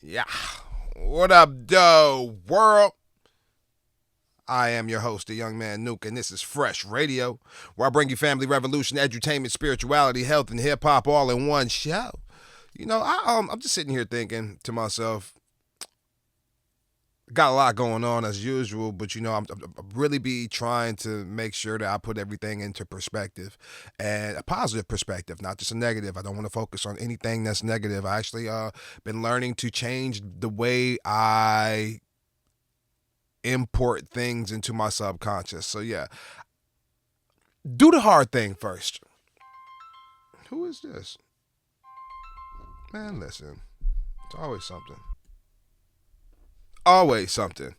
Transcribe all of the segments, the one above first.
Yeah. What up, though, world? I am your host, the young man Nuke, and this is Fresh Radio, where I bring you family revolution, edutainment, spirituality, health, and hip hop all in one show. I'm just sitting here thinking to myself, got a lot going on as usual, but I'm really be trying to make sure that I put everything into perspective, and a positive perspective, not just a negative. I don't want to focus on anything that's negative. I actually been learning to change the way I import things into my subconscious. So yeah, do the hard thing first. Who is this? Man, listen, it's always something. Always something.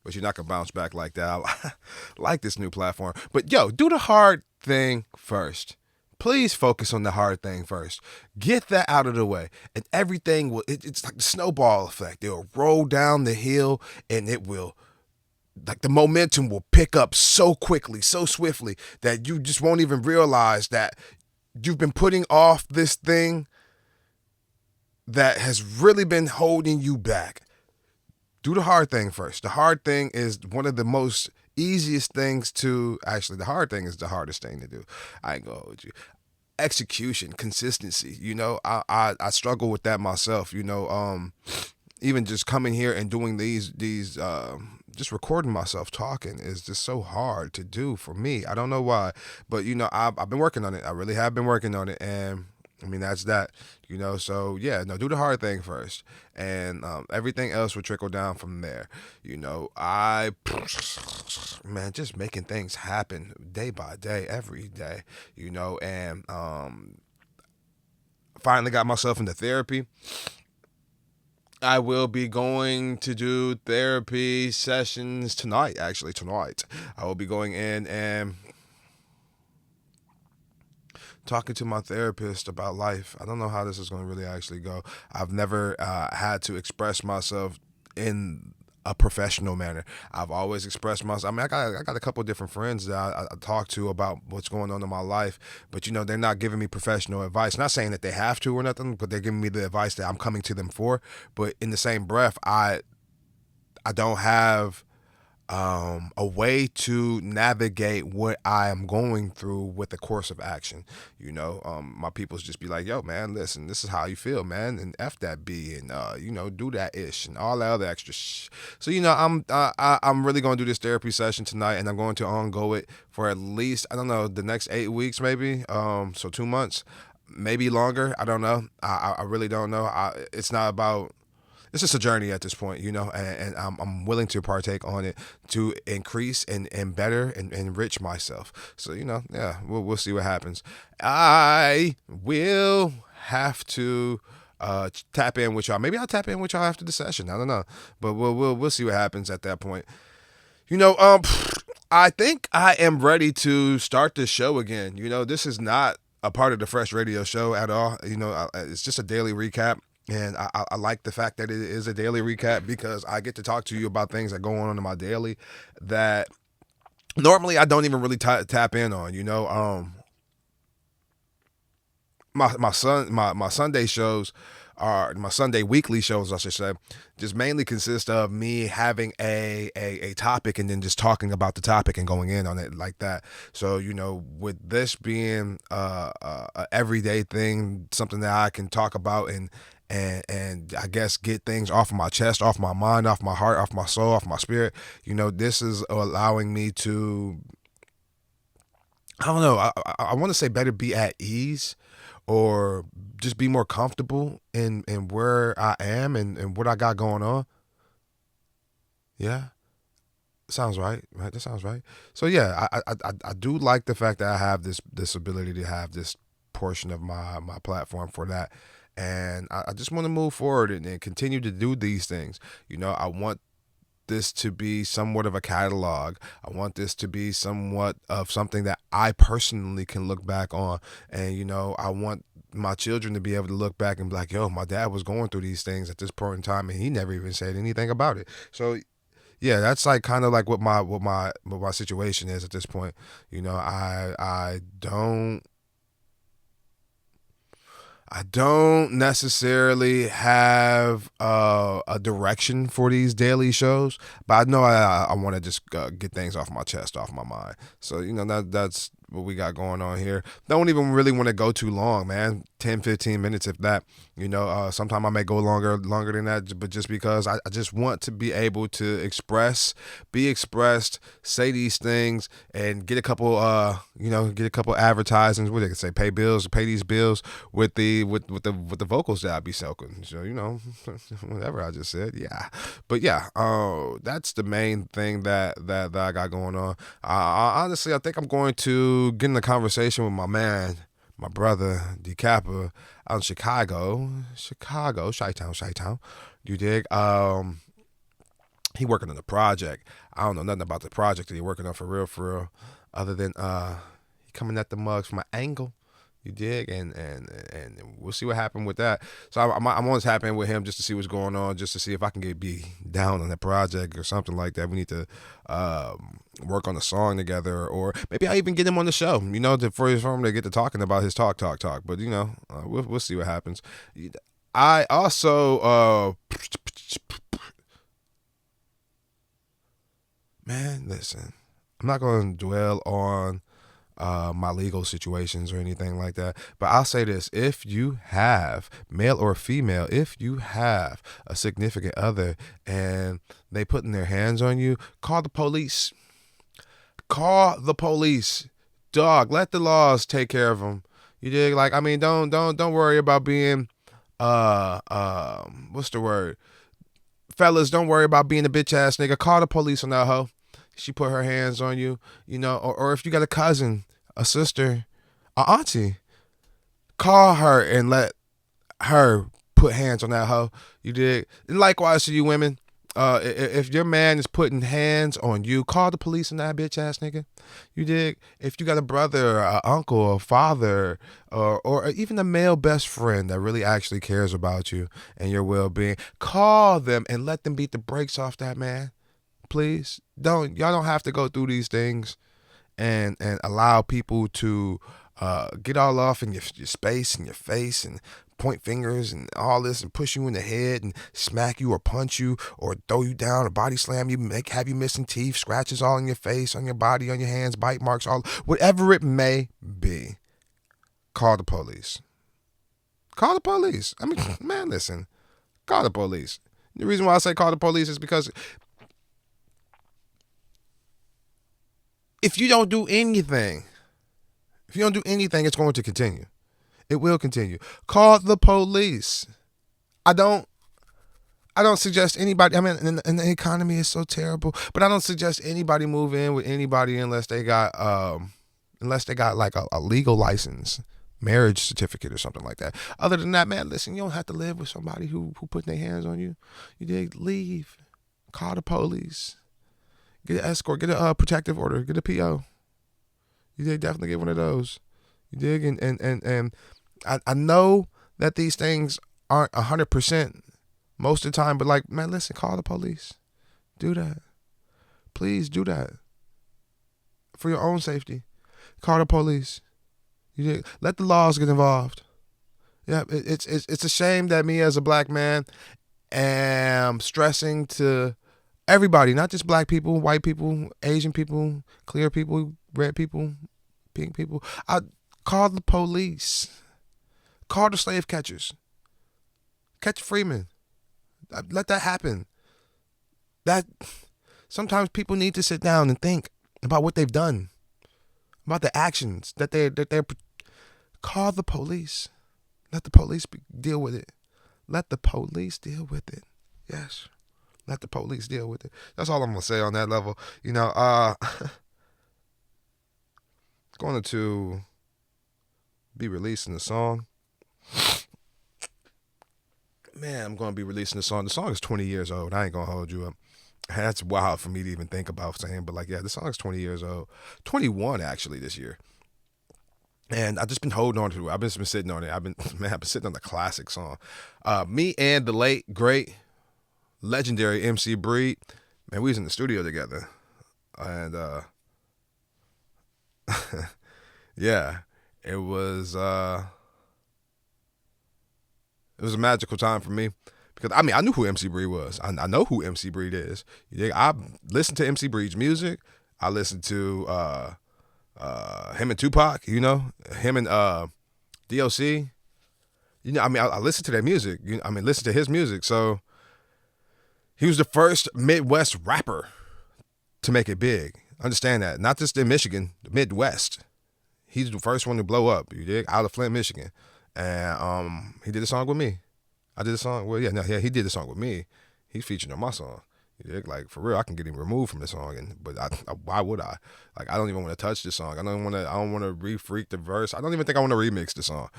But you're not gonna bounce back like that. I like this new platform. But yo, do the hard thing first. Please focus on the hard thing first. Get that out of the way, and everything will. It's like the snowball effect. It'll roll down the hill, and it will, like, the momentum will pick up so quickly, so swiftly, that you just won't even realize that you've been putting off this thing that has really been holding you back. Do the hard thing first. The hard thing is one of the most easiest things to, actually, the hard thing is the hardest thing to do. I ain't gonna hold you. Execution, consistency. I struggle with that myself. Even just coming here and doing these just recording myself talking is just so hard to do for me. I don't know why, but I've been working on it. I really have been working on it, and I mean, that's that. So yeah, no, do the hard thing first, and everything else will trickle down from there. I man, just making things happen day by day, every day. And finally got myself into therapy. I will be going to do therapy sessions tonight. Actually, tonight I will be going in and talking to my therapist about life. I don't know how this is going to really actually go. I've never had to express myself in a professional manner. I've always expressed myself. I mean, I got a couple of different friends that I talk to about what's going on in my life, but they're not giving me professional advice. Not saying that they have to or nothing, but they're giving me the advice that I'm coming to them for. But in the same breath, I don't have a way to navigate what I am going through with a course of action. My people's just be like, yo, man, listen, this is how you feel, man, and F that B, and do that ish and all that other extra So I'm really going to do this therapy session tonight, and I'm going to go it for at least, I don't know, the next 8 weeks maybe. So 2 months, maybe longer. I don't know. I really don't know. It's just a journey at this point, and I'm willing to partake on it to increase and better and enrich myself. So, yeah, we'll see what happens. I will have to tap in with y'all. Maybe I'll tap in with y'all after the session. I don't know, but we'll see what happens at that point. I think I am ready to start this show again. This is not a part of the Fresh Radio show at all. It's just a daily recap. And I like the fact that it is a daily recap, because I get to talk to you about things that go on in my daily that normally I don't even really tap in on. My Sunday shows are my Sunday weekly shows, I should say, just mainly consist of me having a topic and then just talking about the topic and going in on it like that. So, with this being a everyday thing, something that I can talk about and I guess get things off of my chest, off my mind, off my heart, off my soul, off my spirit. This is allowing me to, I don't know, I want to say better be at ease, or just be more comfortable in where I am and what I got going on. Yeah, sounds right, right? That sounds right. So yeah, I do like the fact that I have this ability to have this portion of my platform for that. And I just want to move forward and continue to do these things. I want this to be somewhat of a catalog. I want this to be somewhat of something that I personally can look back on. And, I want my children to be able to look back and be like, yo, my dad was going through these things at this point in time, and he never even said anything about it. So yeah, that's like kind of like what my situation is at this point. I don't I don't necessarily have a direction for these daily shows, but I know I want to just get things off my chest, off my mind. So, that's what we got going on here. Don't even really want to go too long, man. 10, 15 minutes, if that. Sometimes I may go longer than that, but just because I just want to be able to be expressed, say these things, and get a couple, get a couple advertisements. What they can say, pay these bills with the vocals that I be soaking. So whatever I just said, yeah. But yeah, that's the main thing that I got going on. Honestly, I think I'm going to get in a conversation with my man, my brother, D Kappa, out in Chicago, Chi-Town. You dig? He working on the project. I don't know nothing about the project that he working on for real, other than he coming at the mugs from an angle. You dig? And we'll see what happened with that. So I'm always tapping with him just to see what's going on, just to see if I can be down on the project or something like that. We need to work on a song together, or maybe I even get him on the show, for him to get to talking about his talk. But we'll see what happens. I also man, listen, I'm not going to dwell on my legal situations or anything like that. But I'll say this: if you have, male or female, if you have a significant other and they putting their hands on you, call the police. Call the police. Dog, let the laws take care of them. You dig? Don't worry about being what's the word? Fellas, don't worry about being a bitch ass nigga. Call the police on that hoe. She put her hands on you, or if you got a cousin, a sister, a auntie, call her and let her put hands on that hoe. You dig? And likewise to you women, if your man is putting hands on you, call the police on that bitch ass nigga. You dig? If you got a brother, a uncle, a father, or even a male best friend that really actually cares about you and your well-being, call them and let them beat the brakes off that man. Please y'all don't have to go through these things and allow people to get all off in your space and your face and point fingers and all this and push you in the head and smack you or punch you or throw you down or body slam you, have you missing teeth, scratches all in your face, on your body, on your hands, bite marks, all whatever it may be. Call the police. Call the police. I mean, man, listen. Call the police. The reason why I say call the police is because if you don't do anything, it's going to continue. It will continue. Call the police. I don't suggest anybody. I mean, and the economy is so terrible, but I don't suggest anybody move in with anybody unless they got like a legal license, marriage certificate or something like that. Other than that, man, listen, you don't have to live with somebody who put their hands on you. You did leave. Call the police. Get an escort, get a protective order, get a PO. You did definitely get one of those. You dig? And I know that these things aren't 100% most of the time, but man, listen, call the police. Do that. Please do that. For your own safety. Call the police. You dig? Let the laws get involved. Yeah, it's a shame that me as a black man am stressing to everybody, not just black people, white people, Asian people, clear people, red people, pink people. I call the police. Call the slave catchers. Catch Freeman. Let that happen. That sometimes people need to sit down and think about what they've done, about the actions that they're. Call the police. Let the police deal with it. Let the police deal with it. Yes. Let the police deal with it. That's all I'm going to say on that level. Going to be releasing the song. Man, I'm going to be releasing the song. The song is 20 years old. I ain't going to hold you up. That's wild for me to even think about saying, but the song is 20 years old. 21 actually this year. And I've just been holding on to it. I've been sitting on it. I've been sitting on the classic song. Me and the late, great, legendary MC Breed, man, we was in the studio together. And yeah, it was It was a magical time for me because I mean I knew who MC Breed was. I know who MC Breed is. I listened to MC Breed's music. I listened to him and Tupac. Him and DOC. I listened to their music. Listen to his music. So he was the first Midwest rapper to make it big. Understand that. Not just in Michigan, the Midwest. He's the first one to blow up, out of Flint, Michigan. And he did a song with me. I did a song. Well, he did a song with me. He's featured on my song. Like, for real, I can get him removed from the song, but why would I? Like, I don't even want to touch the song. I don't want to re-freak the verse. I don't even think I want to remix the song.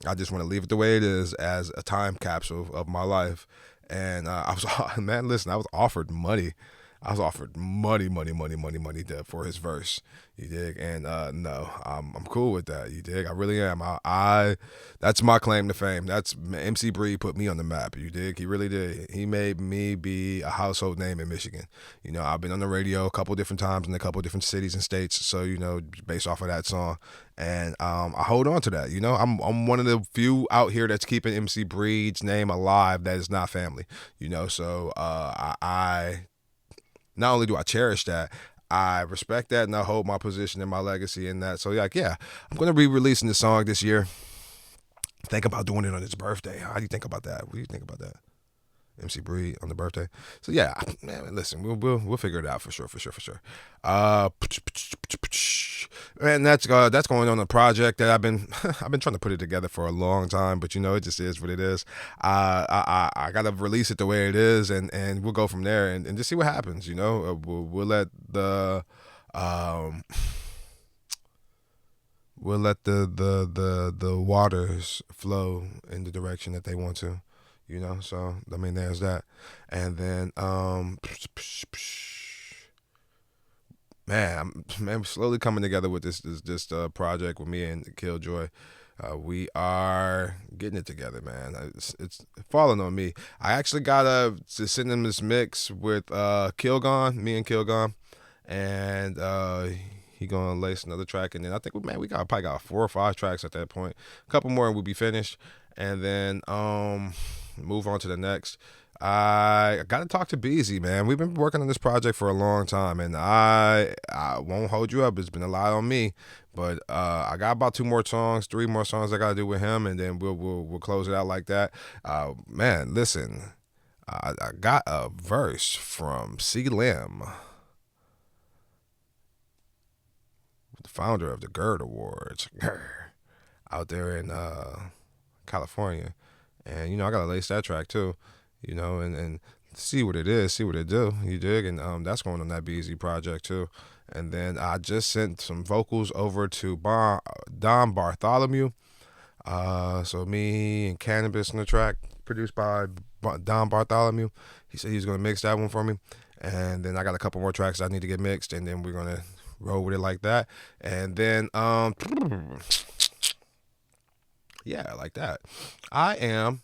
I just want to leave it the way it is as a time capsule of my life. And I was offered money. I was offered money for his verse. And no, I'm cool with that. I really am. I that's my claim to fame. That's MC Breed put me on the map. He really did. He made me be a household name in Michigan. I've been on the radio a couple different times in a couple different cities and states. So based off of that song, and I hold on to that. I'm one of the few out here that's keeping MC Breed's name alive that is not family. So I not only do I cherish that, I respect that, and I hold my position and my legacy in that. So, I'm going to be releasing this song this year. Think about doing it on his birthday. How do you think about that? What do you think about that? MC Breed on the birthday. So, man, listen, we'll figure it out for sure. And that's going on a project that I've been trying to put it together for a long time, but it just is what it is. I gotta release it the way it is, and we'll go from there and just see what happens. We'll let the waters flow in the direction that they want to. So there's that, and then I'm slowly coming together with this project with me and Killjoy. We are getting it together, man. It's falling on me. I actually got to send him this mix with Kilgone, me and Kilgone, and he gonna lace another track, and then I think we probably got 4 or 5 tracks at that point. A couple more and we'll be finished, and then move on to the next. I got to talk to Beezy, man. We've been working on this project for a long time, and I won't hold you up. It's been a lot on me, but I got about 3 more songs I got to do with him, and then we'll close it out like that. Man, listen, I got a verse from C. Lim, the founder of the GERD Awards, out there in California, and I got to lace that track too. And see what it is, see what it do, you dig? And that's going on that BZ project too. And then I just sent some vocals over to Don Bartholomew. So me and Cannabis on the track, produced by Don Bartholomew. He said he's going to mix that one for me. And then I got a couple more tracks I need to get mixed, and then we're going to roll with it like that. And then, like that. I am...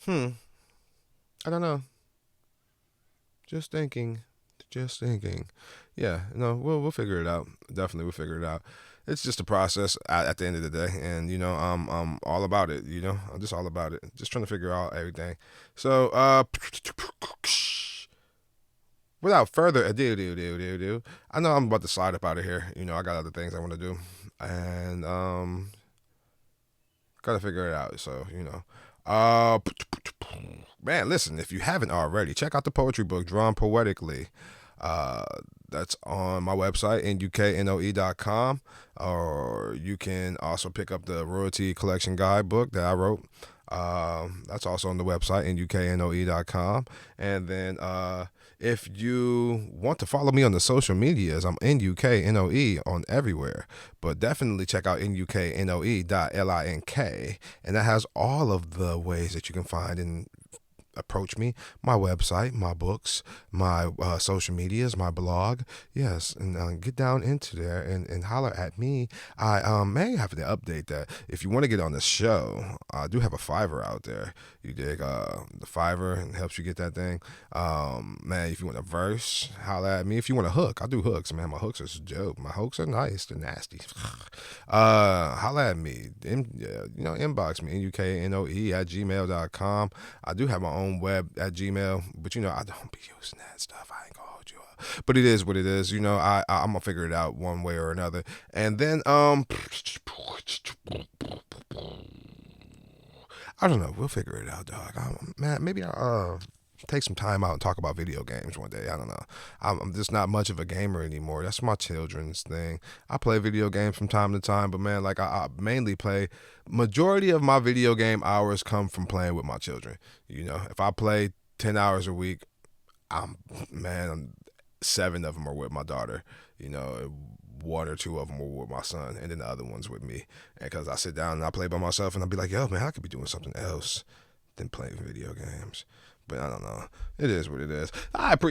I don't know. Just thinking. Yeah, we'll figure it out. Definitely we'll figure it out. It's just a process at the end of the day, and I'm all about it. I'm just all about it. Just trying to figure out everything. So without further ado, I know I'm about to slide up out of here. I got other things I want to do, and gotta figure it out. So man, listen, if you haven't already, check out the poetry book, Drawn Poetically. That's on my website, nuknoe.com, or you can also pick up the Royalty Collection Guidebook that I wrote. That's also on the website, nuknoe.com. And then if you want to follow me on the social medias, I'm NUKNOE on everywhere. But definitely check out NUKNOE.LINK. And that has all of the ways that you can find and approach me, my website, my books, my social medias, my blog. Yes, and get down into there and holler at me. I may have to update that. If you want to get on the show, I do have a Fiverr out there. You dig the Fiverr, and helps you get that thing. Man, if you want a verse, holler at me. If you want a hook, I do hooks, man. My hooks are dope. My hooks are nice. They're nasty. Holler at me. Inbox me, NUKNOE@gmail.com. I do have my own web at Gmail, but I don't be using that stuff. I ain't gonna hold you up. But it is what it is. I'm gonna figure it out one way or another. And then I don't know. We'll figure it out, dog. Man, maybe I'll take some time out and talk about video games one day. I don't know. I'm just not much of a gamer anymore. That's my children's thing. I play video games from time to time, but man, like I mainly play. Majority of my video game hours come from playing with my children. If I play 10 hours a week, I'm 7 of them are with my daughter. One or two of them were with my son, and then the other one's with me. And because I sit down and I play by myself, and I'll be like, yo, man, I could be doing something else than playing video games. But I don't know. It is what it is. I appreciate